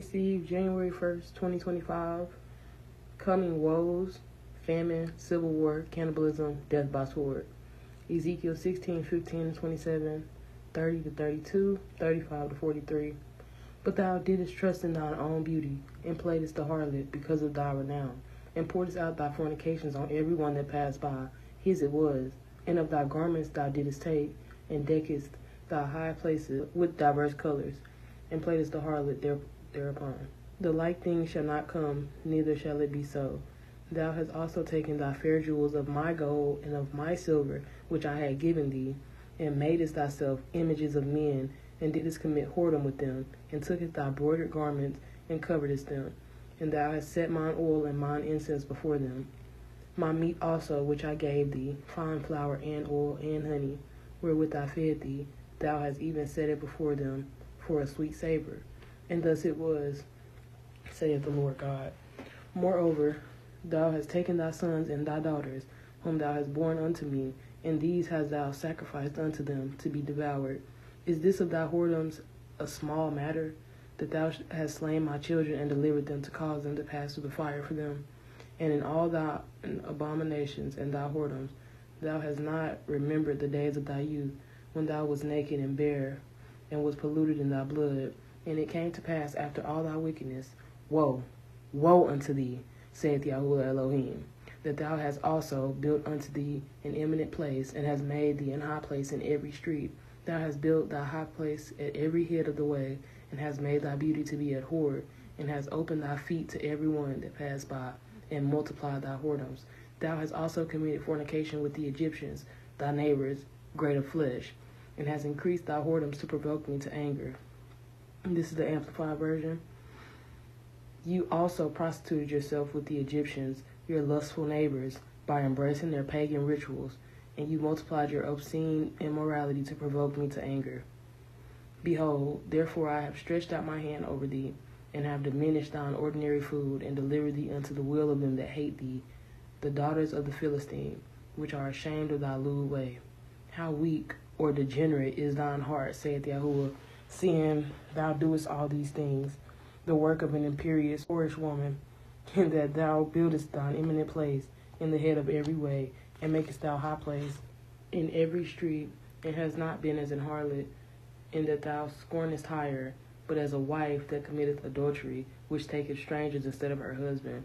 received January 1st, 2025. Coming woes, famine, civil war, cannibalism, death by sword. Ezekiel 16:15-27, 30-32, 35-43. But thou didst trust in thine own beauty, and playedst the harlot because of thy renown, and pouredst out thy fornications on every one that passed by. His it was. And of thy garments thou didst take, and deckedst thy high places with diverse colors, and playedst the harlot thereupon. The like thing shall not come, neither shall it be so. Thou hast also taken thy fair jewels of my gold and of my silver, which I had given thee, and madest thyself images of men, and didst commit whoredom with them, and tookest thy broidered garments, and coveredst them. And thou hast set mine oil and mine incense before them. My meat also, which I gave thee, fine flour and oil and honey, wherewith I fed thee, thou hast even set it before them for a sweet savor. And thus it was, saith the Lord God. Moreover, thou hast taken thy sons and thy daughters, whom thou hast borne unto me, and these hast thou sacrificed unto them to be devoured. Is this of thy whoredoms a small matter, that thou hast slain my children and delivered them to cause them to pass through the fire for them? And in all thy abominations and thy whoredoms, thou hast not remembered the days of thy youth, when thou wast naked and bare, and was polluted in thy blood. And it came to pass after all thy wickedness, woe, woe unto thee, saith Yahuwah Elohim, that thou hast also built unto thee an eminent place, and hast made thee an high place in every street. Thou hast built thy high place at every head of the way, and hast made thy beauty to be abhorred, and hast opened thy feet to every one that passed by, and multiplied thy whoredoms. Thou hast also committed fornication with the Egyptians, thy neighbors, great of flesh, and hast increased thy whoredoms to provoke me to anger. This is the Amplified Version. You also prostituted yourself with the Egyptians, your lustful neighbors, by embracing their pagan rituals, and you multiplied your obscene immorality to provoke me to anger. Behold, therefore I have stretched out my hand over thee, and have diminished thine ordinary food, and delivered thee unto the will of them that hate thee, the daughters of the Philistine, which are ashamed of thy lewd way. How weak or degenerate is thine heart, saith Yahuwah, seeing thou doest all these things, the work of an imperious, whorish woman, in that thou buildest thine eminent place in the head of every way, and makest thou high place in every street, and hast not been as an harlot, in that thou scornest hire, but as a wife that committeth adultery, which taketh strangers instead of her husband.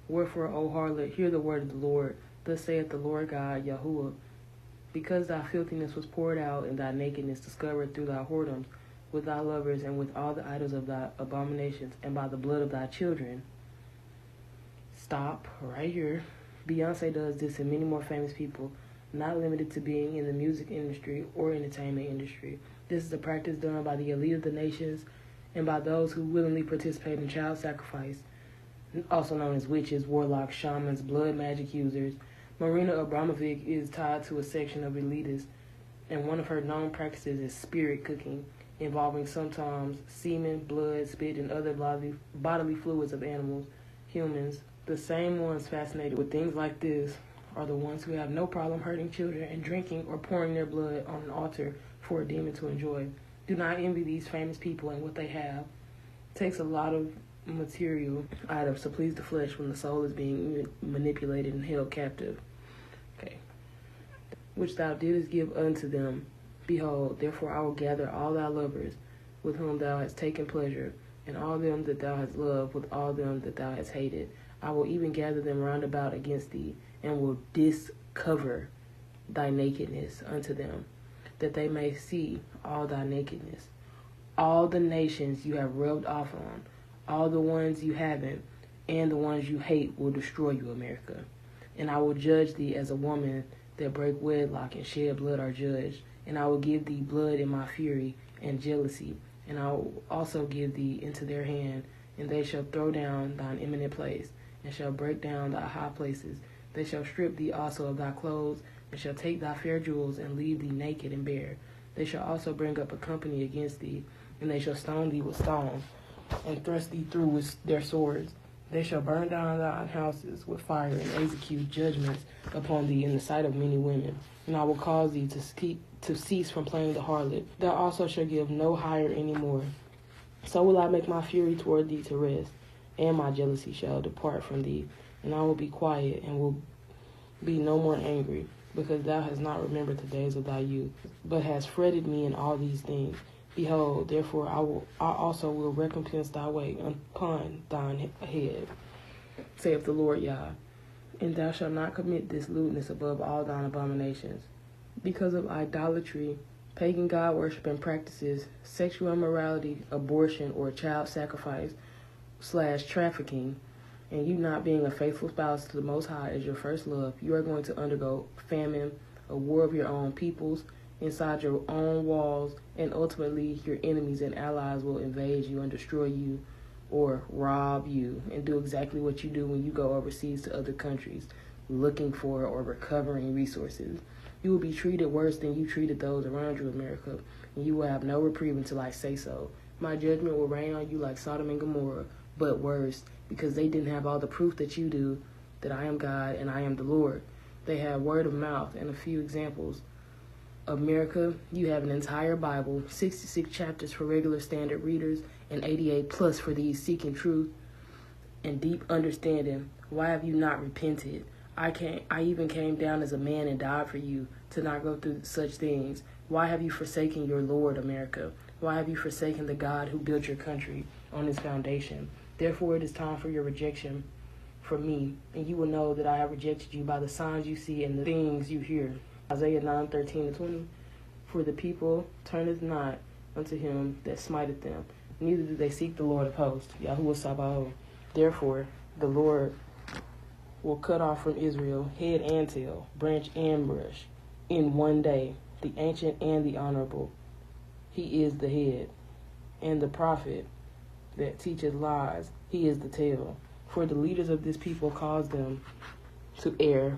Wherefore, O harlot, hear the word of the Lord. Thus saith the Lord God, Yahuwah, because thy filthiness was poured out, and thy nakedness discovered through thy whoredoms, with thy lovers, and with all the idols of thy abominations, and by the blood of thy children. Stop right here. Beyonce does this, and many more famous people, not limited to being in the music industry or entertainment industry. This is a practice done by the elite of the nations and by those who willingly participate in child sacrifice, also known as witches, warlocks, shamans, blood magic users. Marina Abramovic is tied to a section of elitists, and one of her known practices is spirit cooking, involving sometimes semen, blood, spit, and other bodily fluids of animals, humans. The same ones fascinated with things like this are the ones who have no problem hurting children and drinking or pouring their blood on an altar for a demon to enjoy. Do not envy these famous people and what they have. It takes a lot of material items to please the flesh when the soul is being manipulated and held captive. Okay. Which thou didst give unto them. Behold, therefore I will gather all thy lovers, with whom thou hast taken pleasure, and all them that thou hast loved, with all them that thou hast hated. I will even gather them round about against thee, and will discover thy nakedness unto them, that they may see all thy nakedness. All the nations you have rubbed off on, all the ones you haven't, and the ones you hate will destroy you, America. And I will judge thee as a woman that break wedlock and shed blood are judged. And I will give thee blood in my fury and jealousy. And I will also give thee into their hand, and they shall throw down thine eminent place, and shall break down thy high places. They shall strip thee also of thy clothes, and shall take thy fair jewels, and leave thee naked and bare. They shall also bring up a company against thee, and they shall stone thee with stones, and thrust thee through with their swords. They shall burn down thine houses with fire, and execute judgments upon thee in the sight of many women. And I will cause thee to cease from playing the harlot. Thou also shalt give no hire any more, So will I make my fury toward thee to rest, and my jealousy shall depart from thee, and I will be quiet, and will be no more angry, because thou hast not remembered the days of thy youth, but hast fretted me in all these things. Behold, therefore I also will recompense thy way upon thine head, saith the Lord Yah. And thou shalt not commit this lewdness above all thine abominations. Because of idolatry, pagan god worshiping practices, sexual immorality, abortion, or child sacrifice / trafficking, and you not being a faithful spouse to the Most High as your first love, you are going to undergo famine, a war of your own peoples, inside your own walls, and ultimately your enemies and allies will invade you and destroy you or rob you and do exactly what you do when you go overseas to other countries looking for or recovering resources. You will be treated worse than you treated those around you, America, and you will have no reprieve until I say so. My judgment will rain on you like Sodom and Gomorrah, but worse, because they didn't have all the proof that you do, that I am God and I am the Lord. They have word of mouth and a few examples. America, you have an entire Bible, 66 chapters for regular standard readers, and 88 plus for these seeking truth and deep understanding. Why have you not repented? I even came down as a man and died for you to not go through such things. Why have you forsaken your Lord, America? Why have you forsaken the God who built your country on his foundation? Therefore, it is time for your rejection from me, and you will know that I have rejected you by the signs you see and the things you hear. Isaiah 9:13-20. For the people turneth not unto him that smiteth them, neither do they seek the Lord of hosts, Yahuwah Sabaoth. Therefore, the Lord will cut off from Israel head and tail, branch and brush, in one day, the ancient and the honorable. He is the head, and the prophet that teacheth lies, he is the tail. For the leaders of this people cause them to err,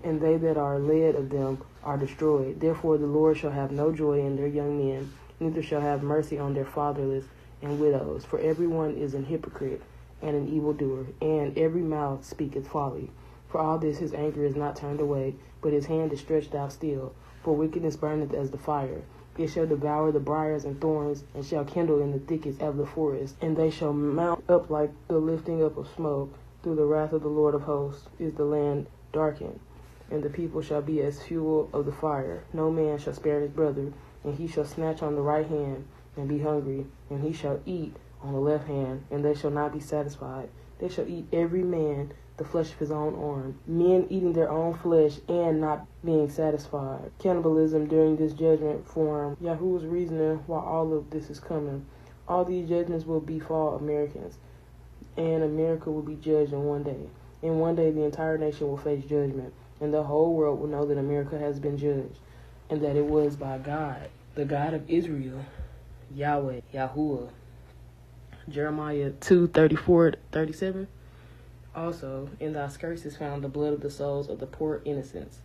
and they that are led of them are destroyed. Therefore the Lord shall have no joy in their young men, neither shall have mercy on their fatherless and widows. For everyone is an hypocrite and an evildoer, and every mouth speaketh folly. For all this his anger is not turned away, but his hand is stretched out still. For wickedness burneth as the fire. It shall devour the briars and thorns, and shall kindle in the thickets of the forest. And they shall mount up like the lifting up of smoke. Through the wrath of the Lord of hosts is the land darkened, and the people shall be as fuel of the fire. No man shall spare his brother, and he shall snatch on the right hand, and be hungry, and he shall eat on the left hand, and they shall not be satisfied. They shall eat every man the flesh of his own arm, men eating their own flesh and not being satisfied. Cannibalism during this judgment form Yahuwah's reasoning why all of this is coming. All these judgments will befall Americans, and America will be judged in one day. In one day the entire nation will face judgment, and the whole world will know that America has been judged, and that it was by God, the God of Israel, Yahweh, Yahuwah. Jeremiah 2:34-37. Also, in thy skirts is found the blood of the souls of the poor innocents,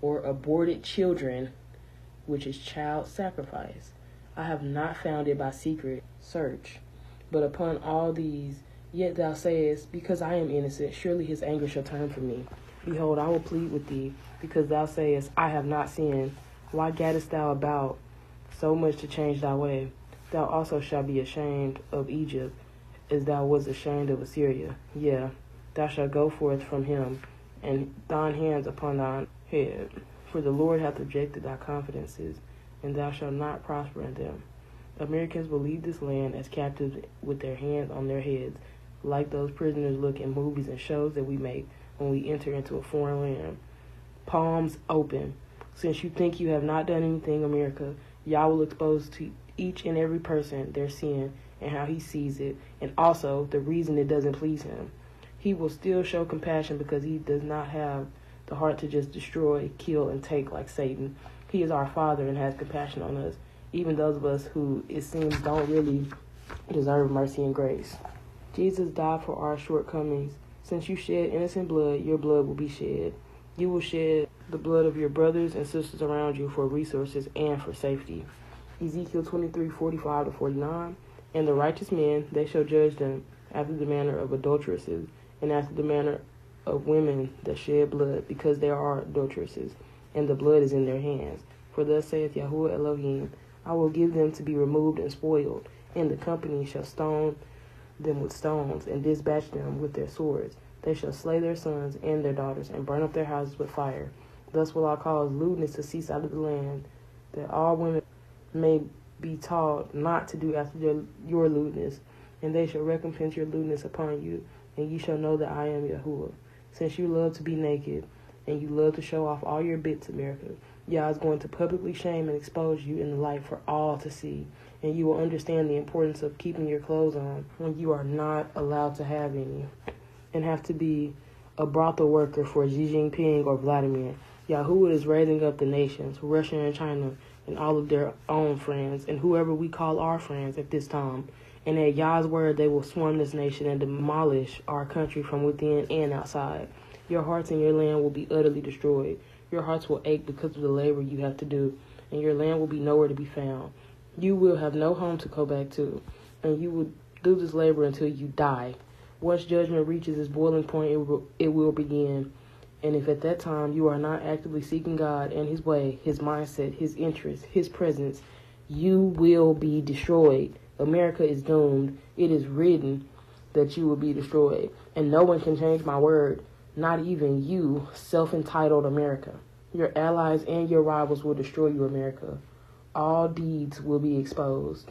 or aborted children, which is child sacrifice. I have not found it by secret search, but upon all these, yet thou sayest, because I am innocent, surely his anger shall turn from me. Behold, I will plead with thee, because thou sayest, I have not sinned. Why gaddest thou about so much to change thy way? Thou also shalt be ashamed of Egypt, as thou wast ashamed of Assyria. Yeah, thou shalt go forth from him, and thine hands upon thine head. For the Lord hath rejected thy confidences, and thou shalt not prosper in them. Americans will leave this land as captives with their hands on their heads, like those prisoners look in movies and shows that we make when we enter into a foreign land. Palms open. Since you think you have not done anything, America, Yah will expose to each and every person their sin and how he sees it, and also the reason it doesn't please him. He will still show compassion because he does not have the heart to just destroy, kill, and take like Satan. He is our Father and has compassion on us, even those of us who, it seems, don't really deserve mercy and grace. Jesus died for our shortcomings. Since you shed innocent blood, your blood will be shed. You will shed the blood of your brothers and sisters around you for resources and for safety. Ezekiel 23:45-49. And the righteous men, they shall judge them after the manner of adulteresses, and after the manner of women that shed blood, because they are adulteresses, and the blood is in their hands. For thus saith Yahuwah Elohim, I will give them to be removed and spoiled, and the company shall stone them with stones, and dispatch them with their swords. They shall slay their sons and their daughters, and burn up their houses with fire. Thus will I cause lewdness to cease out of the land, that all women may be taught not to do after your lewdness, and they shall recompense your lewdness upon you, and ye shall know that I am Yahuwah. Since you love to be naked, and you love to show off all your bits, America, Yah is going to publicly shame and expose you in the light for all to see, and you will understand the importance of keeping your clothes on when you are not allowed to have any, and have to be a brothel worker for Xi Jinping or Vladimir. Yahuwah is raising up the nations, Russia and China, and all of their own friends, and whoever we call our friends at this time. And at Yah's word, they will swarm this nation and demolish our country from within and outside. Your hearts and your land will be utterly destroyed. Your hearts will ache because of the labor you have to do, and your land will be nowhere to be found. You will have no home to go back to, and you will do this labor until you die. Once judgment reaches its boiling point, it will begin. And if at that time you are not actively seeking God and His way, His mindset, His interests, His presence, you will be destroyed. America is doomed. It is written that you will be destroyed. And no one can change my word, not even you, self-entitled America. Your allies and your rivals will destroy you, America. All deeds will be exposed.